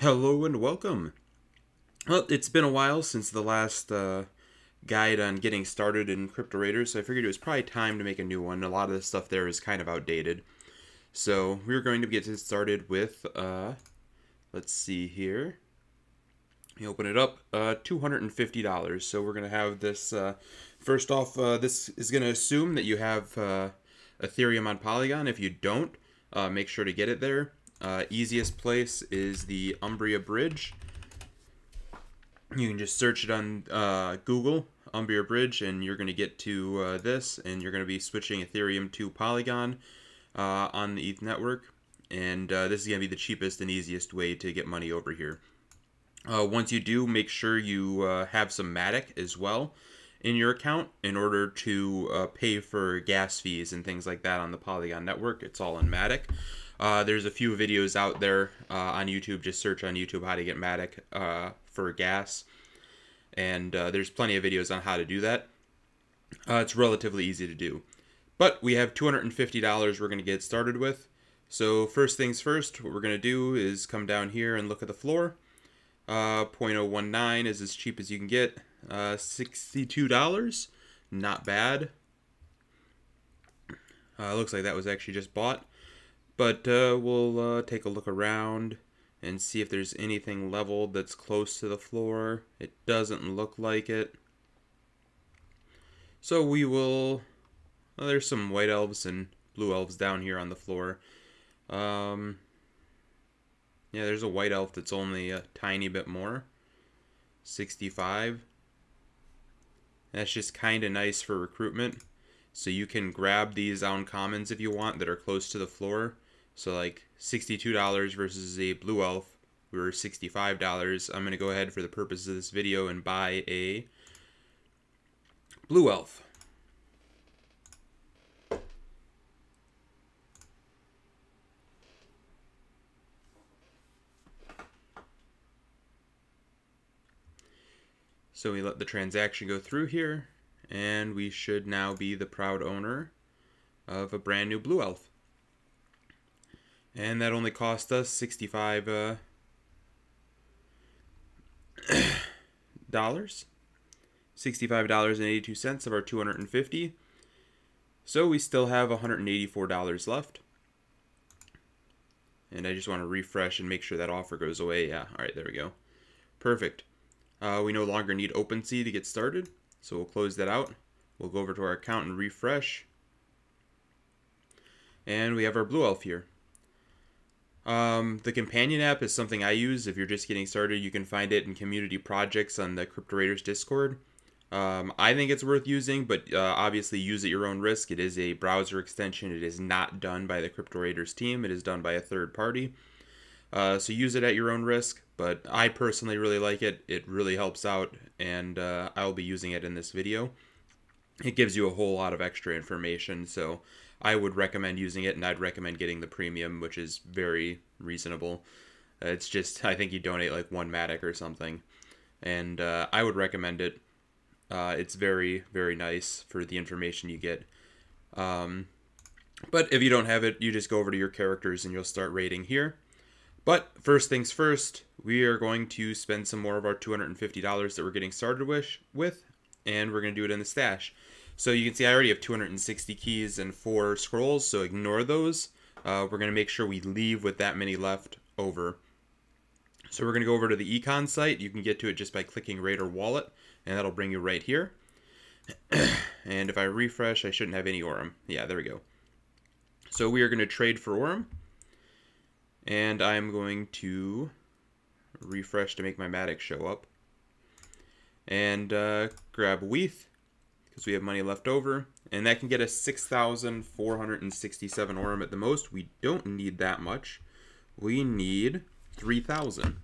Hello and welcome. Well, it's been a while since the last guide on getting started in Crypto Raiders, so I figured it was probably time to make a new one. A lot of the stuff there is kind of outdated. So we're going to get started with, let's see here. You open it up, $250. So we're going to have this, first off, this is going to assume that you have Ethereum on Polygon. If you don't, make sure to get it there. Easiest place is the Umbria Bridge. You can just search it on Google, Umbria Bridge, and you're going to get to this, and you're going to be switching Ethereum to Polygon on the ETH network. And this is going to be the cheapest and easiest way to get money over here. Once you do, make sure you have some Matic as well in your account in order to pay for gas fees and things like that on the Polygon network. It's all in Matic. There's a few videos out there on YouTube. Just search on YouTube how to get Matic for gas. And there's plenty of videos on how to do that. It's relatively easy to do. But we have $250 we're going to get started with. So first things first, what we're going to do is come down here and look at the floor. 0.019 is as cheap as you can get. $62. Not bad. Looks like that was actually just bought. But we'll take a look around and see if there's anything leveled that's close to the floor. It doesn't look like it. So we will... Well, there's some white elves and blue elves down here on the floor. Yeah, there's a white elf that's only a tiny bit more. 65. That's just kind of nice for recruitment. So you can grab these uncommons if you want that are close to the floor. So like $62 versus a blue elf, we were $65. I'm going to go ahead for the purpose of this video and buy a blue elf. So we let the transaction go through here, and we should now be the proud owner of a brand new blue elf. And that only cost us $65 $65.82 of our $250. So we still have $184 left. And I just want to refresh and make sure that offer goes away. Yeah, all right, there we go. Perfect. We no longer need OpenSea to get started, so we'll close that out. We'll go over to our account and refresh. And we have our blue elf here. The companion app is something I use. If you're just getting started, you can find it in community projects on the Crypto Raiders Discord. I think it's worth using, but obviously use at your own risk. It is a browser extension. It is not done by the Crypto Raiders team. It is done by a third party. So use it at your own risk, but I personally really like it. It really helps out, and I'll be using it in this video. It gives you a whole lot of extra information, so I would recommend using it, and I'd recommend getting the premium, which is very reasonable. It's just, I think you donate like one Matic or something, and I would recommend it. It's very, very nice for the information you get. But if you don't have it, you just go over to your characters and you'll start raiding here. But first things first, we are going to spend some more of our $250 that we're getting started with, and we're going to do it in the stash. So you can see I already have 260 keys and 4 scrolls, so ignore those. We're going to make sure we leave with that many left over. So we're going to go over to the econ site. You can get to it just by clicking Raider Wallet, and that'll bring you right here. And if I refresh, I shouldn't have any Aurum. Yeah, there we go. So we are going to trade for Aurum. And I'm going to refresh to make my Matic show up. And grab WETH, because we have money left over. And that can get us 6,467 Aurum at the most. We don't need that much. We need 3,000.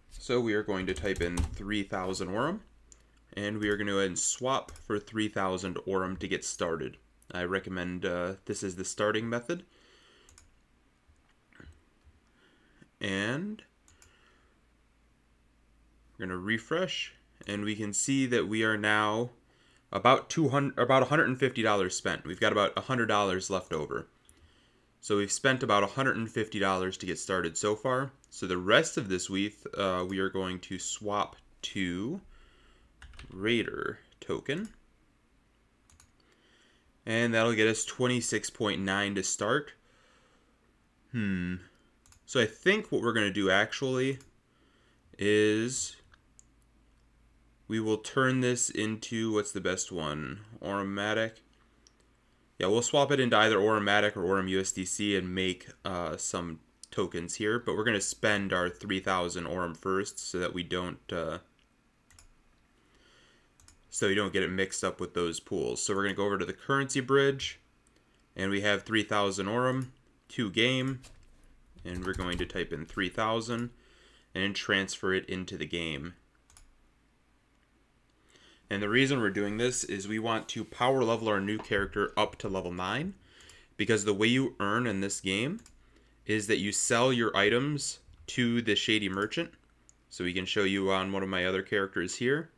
So we are going to type in 3,000 Aurum. And we are going to go ahead and swap for 3,000 Aurum to get started. I recommend this is the starting method. And we're going to refresh, and we can see that we are now about $150 spent. We've got about $100 left over. So we've spent about $150 to get started so far. So the rest of this week, we are going to swap to Raider token. And that'll get us 26.9 to start. So I think what we're going to do actually is we will turn this into, what's the best one? Automatic. Yeah, we'll swap it into either Automatic or Aurum USDC and make some tokens here. But we're going to spend our 3,000 Aurum first so that we don't get it mixed up with those pools. So we're going to go over to the currency bridge, and we have 3,000 Aurum, 2 game, and we're going to type in 3,000 and transfer it into the game. And the reason we're doing this is we want to power level our new character up to level 9, because the way you earn in this game is that you sell your items to the Shady Merchant. So we can show you on one of my other characters here.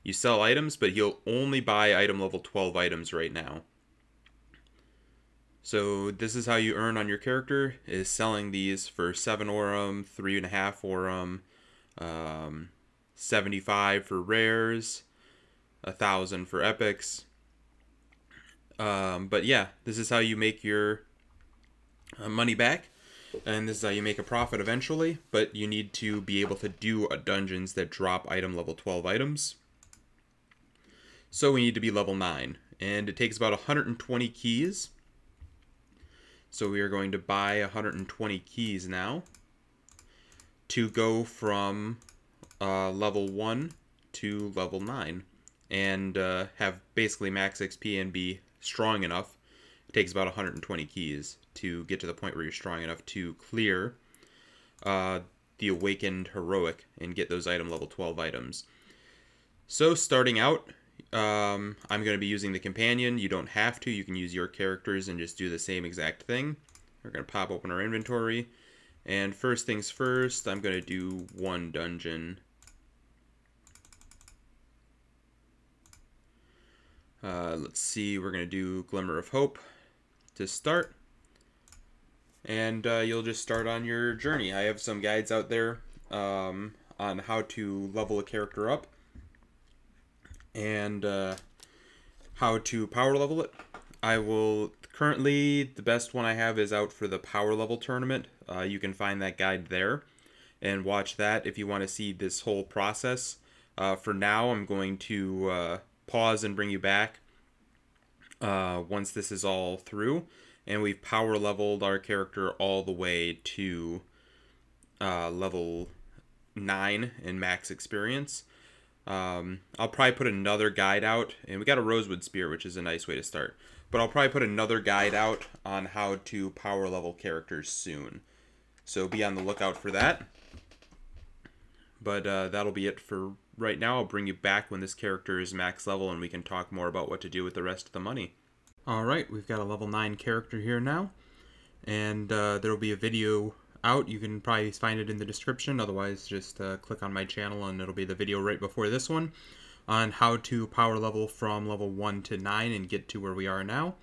You sell items, but he'll only buy item level 12 items right now. So this is how you earn on your character, is selling these for 7 Aurum, 3.5 Aurum, 75 for rares, 1,000 for epics. But yeah, this is how you make your money back, and this is how you make a profit eventually, but you need to be able to do dungeons that drop item level 12 items. So we need to be level 9, and it takes about 120 keys. So we are going to buy 120 keys now to go from level 1 to level 9 and have basically max XP and be strong enough. It takes about 120 keys to get to the point where you're strong enough to clear the Awakened Heroic and get those item level 12 items. So starting out, I'm going to be using the companion. You don't have to. You can use your characters and just do the same exact thing. We're going to pop open our inventory. And first things first, I'm going to do one dungeon. Let's see, we're going to do Glimmer of Hope to start. And you'll just start on your journey. I have some guides out there on how to level a character up and how to power level it. Currently, the best one I have is out for the power level tournament. You can find that guide there and watch that if you want to see this whole process. For now, I'm going to pause and bring you back once this is all through, and we've power leveled our character all the way to level 9 in max experience. I'll probably put another guide out, and we got a Rosewood Spear, which is a nice way to start. But I'll probably put another guide out on how to power level characters soon. So be on the lookout for that. But that'll be it for right now. I'll bring you back when this character is max level and we can talk more about what to do with the rest of the money. Alright, we've got a level 9 character here now. And there'll be a video out. You can probably find it in the description. Otherwise, just click on my channel and it'll be the video right before this one on how to power level from level 1 to 9 and get to where we are now.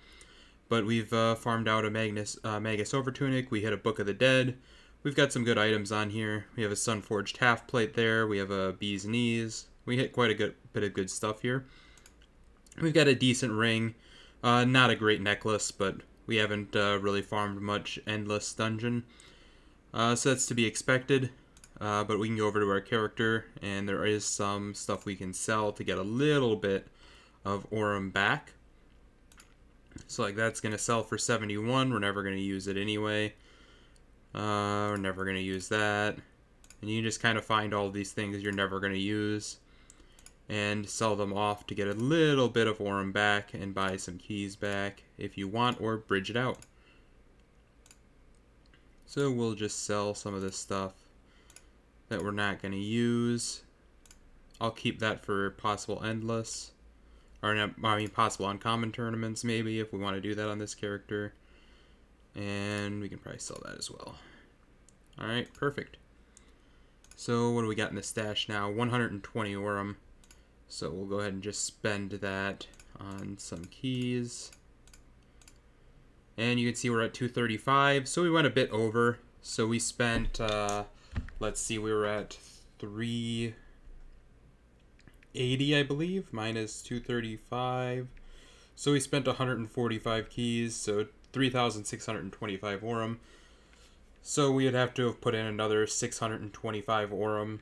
But we've farmed out a Magus Overtunic. We hit a Book of the Dead. We've got some good items on here. We have a Sunforged Half Plate there. We have a Bee's Knees. We hit quite a bit of good stuff here. We've got a decent ring. Not a great necklace, but we haven't really farmed much Endless Dungeon. So that's to be expected. But we can go over to our character, and there is some stuff we can sell to get a little bit of Aurum back. So like that's going to sell for 71. We're never going to use it anyway. We're never going to use that. And you can just kind of find all these things you're never going to use and sell them off to get a little bit of Aurum back and buy some keys back if you want, or bridge it out. So we'll just sell some of this stuff that we're not going to use. I'll keep that for possible endless, or I mean possible uncommon tournaments maybe if we want to do that on this character. And we can probably sell that as well. Alright, perfect. So what do we got in the stash now? 120 Aurum. So we'll go ahead and just spend that on some keys. And you can see we're at 235, so we went a bit over. So we spent, let's see, we were at 380, I believe, minus 235. So we spent 145 keys, so 3,625 Aurum. So we would have to have put in another 625 Aurum,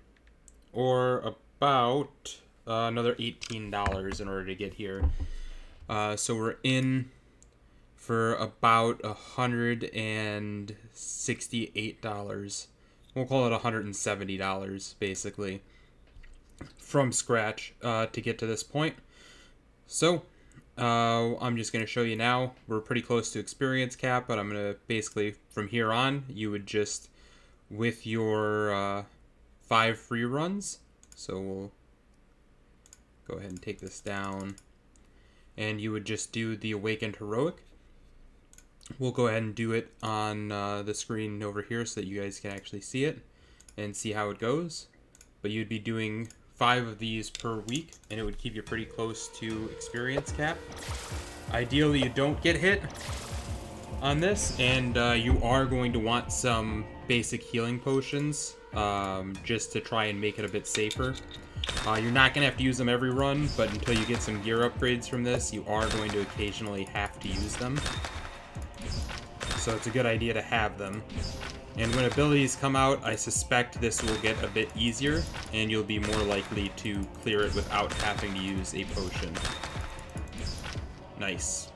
or about another $18 in order to get here. So we're in for about $168. We'll call it $170 basically from scratch to get to this point. So I'm just going to show you now. We're pretty close to experience cap, but I'm going to basically, from here on, you would just, with your 5 free runs, so we'll go ahead and take this down, and you would just do the Awakened Heroic. We'll go ahead and do it on the screen over here so that you guys can actually see it and see how it goes. But you'd be doing 5 of these per week, and it would keep you pretty close to experience cap. Ideally, you don't get hit on this, and you are going to want some basic healing potions just to try and make it a bit safer. You're not going to have to use them every run, but until you get some gear upgrades from this, you are going to occasionally have to use them. So it's a good idea to have them. And when abilities come out, I suspect this will get a bit easier, and you'll be more likely to clear it without having to use a potion. Nice.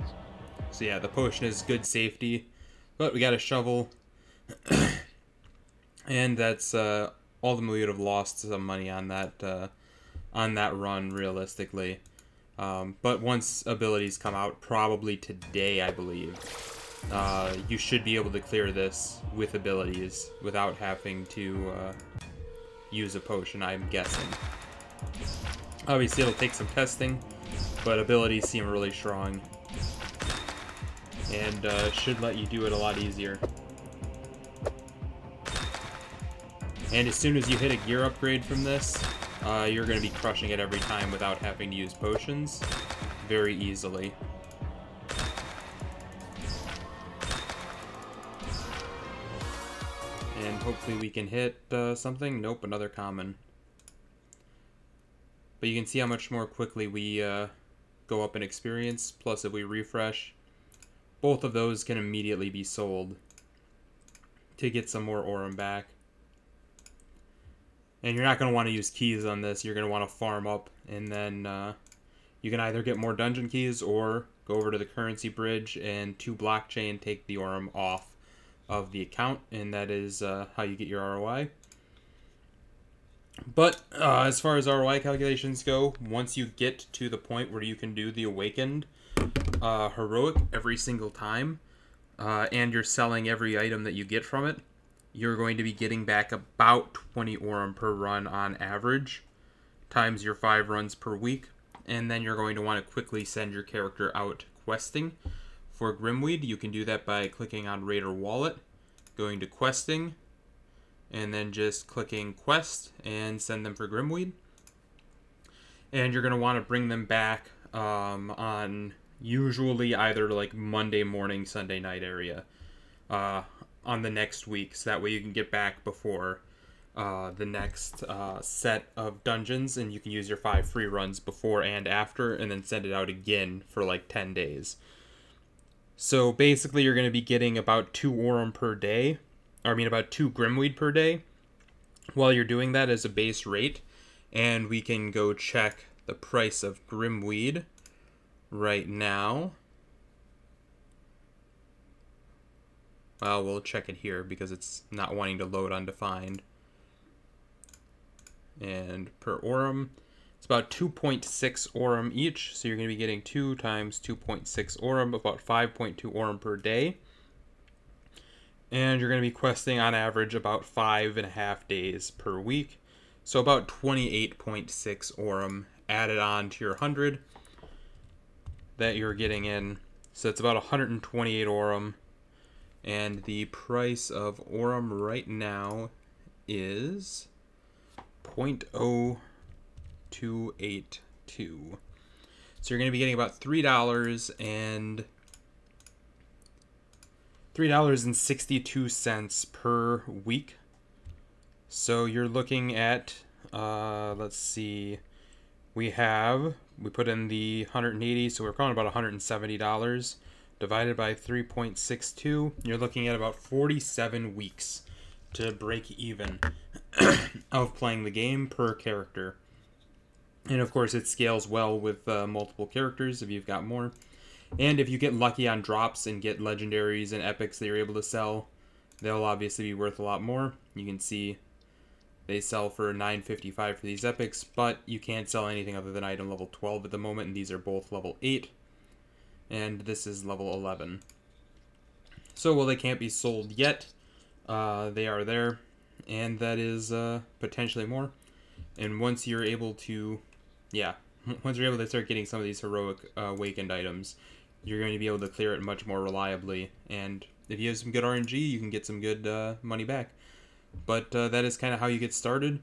So yeah, the potion is good safety, but we got a shovel, and that's ultimately we would have lost some money on that run, realistically. But once abilities come out, probably today, I believe, you should be able to clear this with abilities without having to use a potion, I'm guessing. Obviously, it'll take some testing, but abilities seem really strong, and should let you do it a lot easier. And as soon as you hit a gear upgrade from this, you're going to be crushing it every time without having to use potions very easily. And hopefully we can hit something. Nope, another common. But you can see how much more quickly we go up in experience. Plus, if we refresh, both of those can immediately be sold to get some more Aurum back. And you're not going to want to use keys on this. You're going to want to farm up, and then you can either get more dungeon keys or go over to the currency bridge and to blockchain take the Aurum off of the account, and that is how you get your ROI. But as far as ROI calculations go, once you get to the point where you can do the Awakened Heroic every single time, and you're selling every item that you get from it, you're going to be getting back about 20 Aurum per run on average, times your 5 runs per week, and then you're going to want to quickly send your character out questing. For Grimweed, you can do that by clicking on Raider Wallet, going to Questing, and then just clicking Quest and send them for Grimweed. And you're going to want to bring them back on usually either like Monday morning, Sunday night area on the next week, so that way you can get back before the next set of dungeons, and you can use your 5 free runs before and after, and then send it out again for like 10 days. So basically you're going to be getting about 2 Aurum per day, or I mean about 2 Grimweed per day, while you're doing that as a base rate. And we can go check the price of Grimweed right now. Well, we'll check it here because it's not wanting to load undefined. And per Aurum, it's about 2.6 Aurum each, so you're going to be getting 2 times 2.6 Aurum, about 5.2 Aurum per day. And you're going to be questing on average about 5.5 days per week, so about 28.6 Aurum added on to your 100 that you're getting in. So it's about 128 Aurum, and the price of Aurum right now is 0.0282. So you're going to be getting about $3 and $3.62 per week. So you're looking at, let's see, we put in the 180, so we're calling about $170 divided by 3.62. You're looking at about 47 weeks to break even of playing the game per character. And of course, it scales well with multiple characters if you've got more. And if you get lucky on drops and get legendaries and epics that you're able to sell, they'll obviously be worth a lot more. You can see they sell for $9.55 for these epics, but you can't sell anything other than item level 12 at the moment, and these are both level 8. And this is level 11. So while they can't be sold yet, they are there, and that is potentially more. And once you're able to start getting some of these heroic awakened items, you're going to be able to clear it much more reliably. And if you have some good RNG, you can get some good money back. But that is kind of how you get started.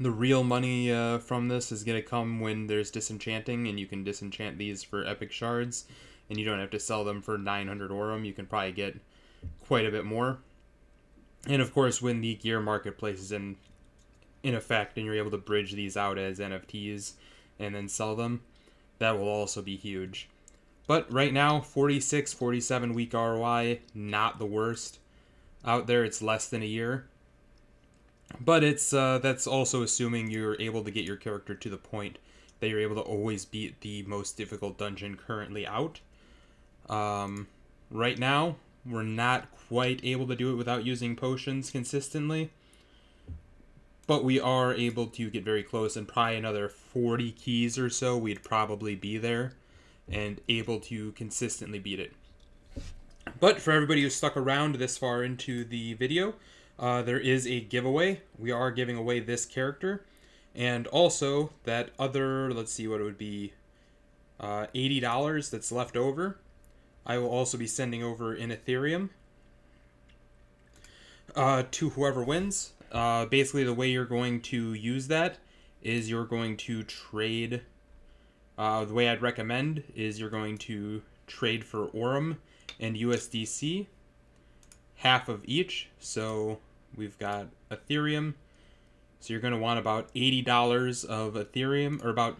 The real money from this is going to come when there's disenchanting, and you can disenchant these for epic shards, and you don't have to sell them for 900 Aurum. You can probably get quite a bit more. And of course, when the gear marketplace is in effect and you're able to bridge these out as NFTs and then sell them, that will also be huge. But right now, 46, 47 week ROI, not the worst. Out there, it's less than a year. But it's that's also assuming you're able to get your character to the point that you're able to always beat the most difficult dungeon currently out. Right now, we're not quite able to do it without using potions consistently. But we are able to get very close, and probably another 40 keys or so, we'd probably be there and able to consistently beat it. But for everybody who's stuck around this far into the video, there is a giveaway. We are giving away this character, and also that other, let's see what it would be, $80 that's left over. I will also be sending over in Ethereum to whoever wins. Basically, the way you're going to use that is you're going to trade. The way I'd recommend is you're going to trade for Aurum and USDC, half of each. So we've got Ethereum. So you're going to want about $80 of Ethereum, or about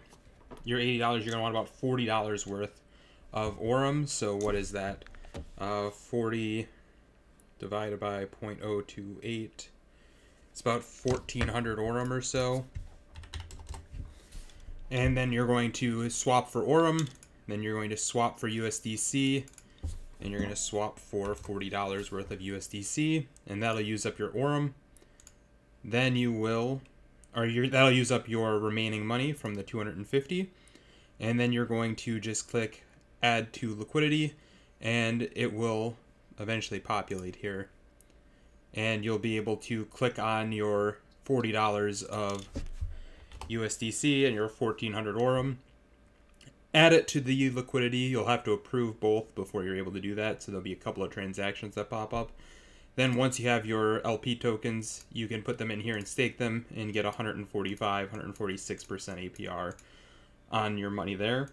your $80, you're going to want about $40 worth of Aurum. So what is that? 40 divided by 0.028. It's about 1,400 Aurum or so. And then you're going to swap for Aurum. Then you're going to swap for USDC. And you're going to swap for $40 worth of USDC. And that'll use up your Aurum. Then you will, that'll use up your remaining money from the 250. And then you're going to just click Add to Liquidity. And it will eventually populate here. And you'll be able to click on your $40 of USDC and your 1,400 Aurum. Add it to the liquidity. You'll have to approve both before you're able to do that, so there'll be a couple of transactions that pop up. Then once you have your LP tokens, you can put them in here and stake them and get 145, 146% APR on your money there.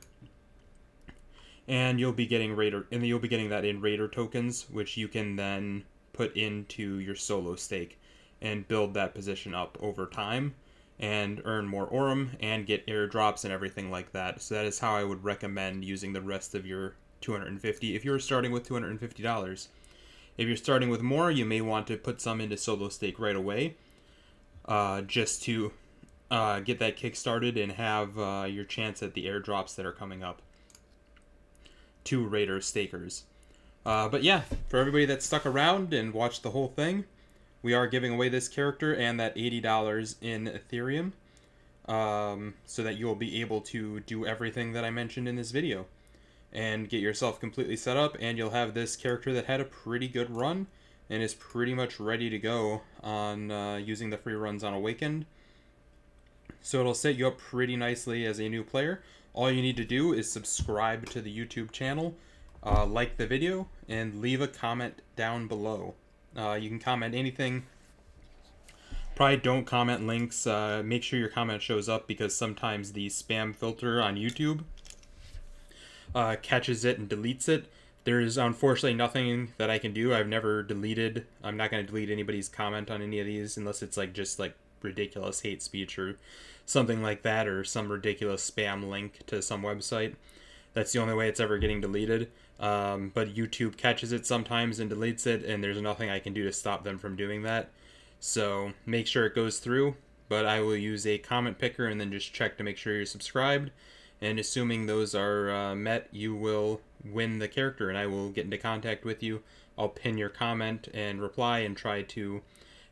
And you'll be getting that in Raider tokens, which you can then put into your solo stake and build that position up over time and earn more Aurum and get airdrops and everything like that. So that is how I would recommend using the rest of your 250 if you're starting with $250. If you're starting with more, you may want to put some into solo stake right away, just to get that kick started and have your chance at the airdrops that are coming up to Raider stakers. But yeah, for everybody that stuck around and watched the whole thing, we are giving away this character and that $80 in Ethereum, so that you'll be able to do everything that I mentioned in this video and get yourself completely set up, and you'll have this character that had a pretty good run and is pretty much ready to go on using the free runs on Awakened. So it'll set you up pretty nicely as a new player. All you need to do is subscribe to the YouTube channel, like the video, and leave a comment down below. You can comment anything. Probably don't comment links. Make sure your comment shows up, because sometimes the spam filter on YouTube catches it and deletes it. There is unfortunately nothing that I can do. I'm not going to delete anybody's comment on any of these unless it's like just like ridiculous hate speech or something like that, or some ridiculous spam link to some website. That's the only way it's ever getting deleted. But YouTube catches it sometimes and deletes it, and there's nothing I can do to stop them from doing that. So make sure it goes through. But I will use a comment picker and then just check to make sure you're subscribed. And assuming those are met, you will win the character, and I will get into contact with you. I'll pin your comment and reply and try to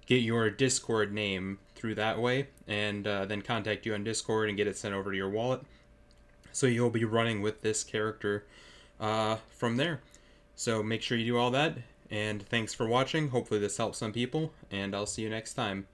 get your Discord name through that way, and then contact you on Discord and get it sent over to your wallet. So you'll be running with this character from there. So make sure you do all that, and thanks for watching. Hopefully this helps some people, and I'll see you next time.